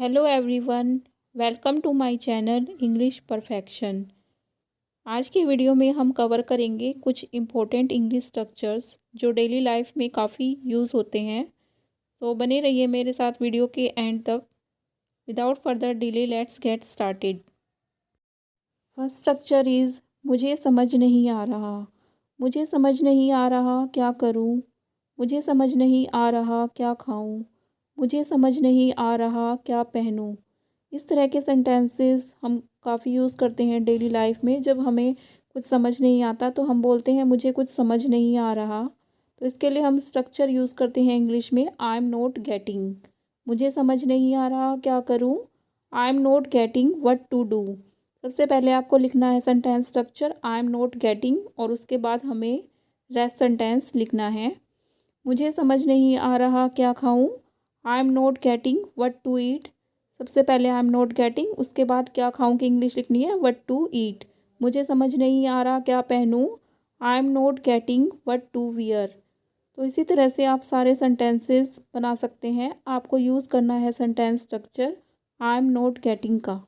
Hello everyone, welcome to my channel English Perfection. आज की video में हम कवर करेंगे कुछ इम्पोर्टेंट इंग्लिश स्ट्रक्चर्स जो डेली लाइफ में काफ़ी यूज़ होते हैं। तो बने रहिए मेरे साथ वीडियो के एंड तक। Without further delay let's get started. First structure is मुझे समझ नहीं आ रहा। मुझे समझ नहीं आ रहा क्या करूँ। मुझे समझ नहीं आ रहा क्या खाऊँ। मुझे समझ नहीं आ रहा क्या पहनूँ। इस तरह के सेंटेंसेस हम काफ़ी यूज़ करते हैं डेली लाइफ में। जब हमें कुछ समझ नहीं आता तो हम बोलते हैं मुझे कुछ समझ नहीं आ रहा। तो इसके लिए हम स्ट्रक्चर यूज़ करते हैं इंग्लिश में आई एम नॉट गेटिंग। मुझे समझ नहीं आ रहा क्या करूँ। I am not getting what to do. सबसे पहले आपको लिखना है sentence structure I am not getting और उसके बाद हमें रेस्ट सेंटेंस लिखना है। मुझे समझ नहीं आ रहा क्या खाऊं। I am not getting what to eat. सबसे पहले आई एम नॉट गेटिंग, उसके बाद क्या खाऊं की इंग्लिश लिखनी है व्हाट टू ईट। मुझे समझ नहीं आ रहा क्या पहनूं। I am not getting what to wear. तो इसी तरह से आप सारे सेंटेंसेस बना सकते हैं। आपको यूज़ करना है sentence structure I am not getting का।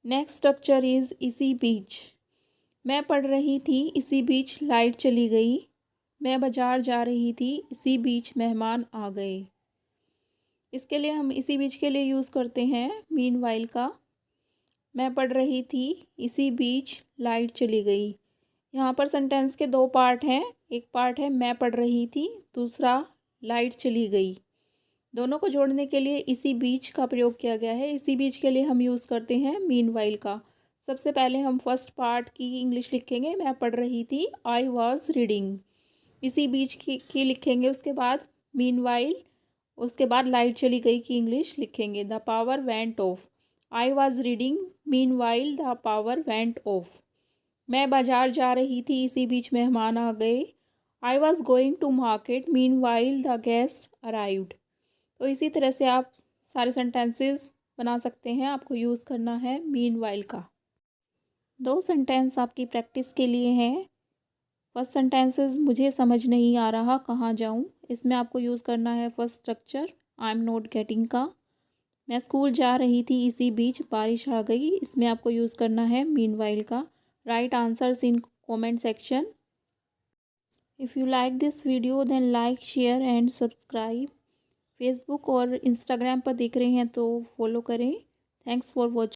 नेक्स्ट स्ट्रक्चर इज़ इसी बीच। मैं पढ़ रही थी, इसी बीच लाइट चली गई। मैं बाज़ार जा रही थी, इसी बीच मेहमान आ गए। इसके लिए हम इसी बीच के लिए यूज़ करते हैं मीनवाइल का। मैं पढ़ रही थी, इसी बीच लाइट चली गई। यहाँ पर सेंटेंस के दो पार्ट हैं। एक पार्ट है मैं पढ़ रही थी, दूसरा लाइट चली गई। दोनों को जोड़ने के लिए इसी बीच का प्रयोग किया गया है। इसी बीच के लिए हम यूज़ करते हैं मीनवाइल का। सबसे पहले हम फर्स्ट पार्ट की इंग्लिश लिखेंगे मैं पढ़ रही थी, आई वॉज रीडिंग। इसी बीच की लिखेंगे, उसके बाद मीनवाइल, उसके बाद लाइट चली गई की इंग्लिश लिखेंगे the power went of. I was reading, meanwhile the power went of. मैं बाजार जा रही थी, इसी बीच मेहमान आ गए। I was going to market, meanwhile the guest arrived. तो इसी तरह से आप सारे सेंटेंसेस बना सकते हैं। आपको यूज़ करना है मीनवाइल का। दो सेंटेंस आपकी प्रैक्टिस के लिए हैं। फर्स्ट सेंटेंसेस मुझे समझ नहीं आ रहा कहाँ जाऊँ। इसमें आपको यूज़ करना है first structure I am not getting का। मैं स्कूल जा रही थी, इसी बीच बारिश आ गई। इसमें आपको यूज़ करना है मीनवाइल का। Write answers in comment section. If you like this video then like share and subscribe. Facebook और इंस्टाग्राम पर देख रहे हैं तो फॉलो करें। Thanks for watching.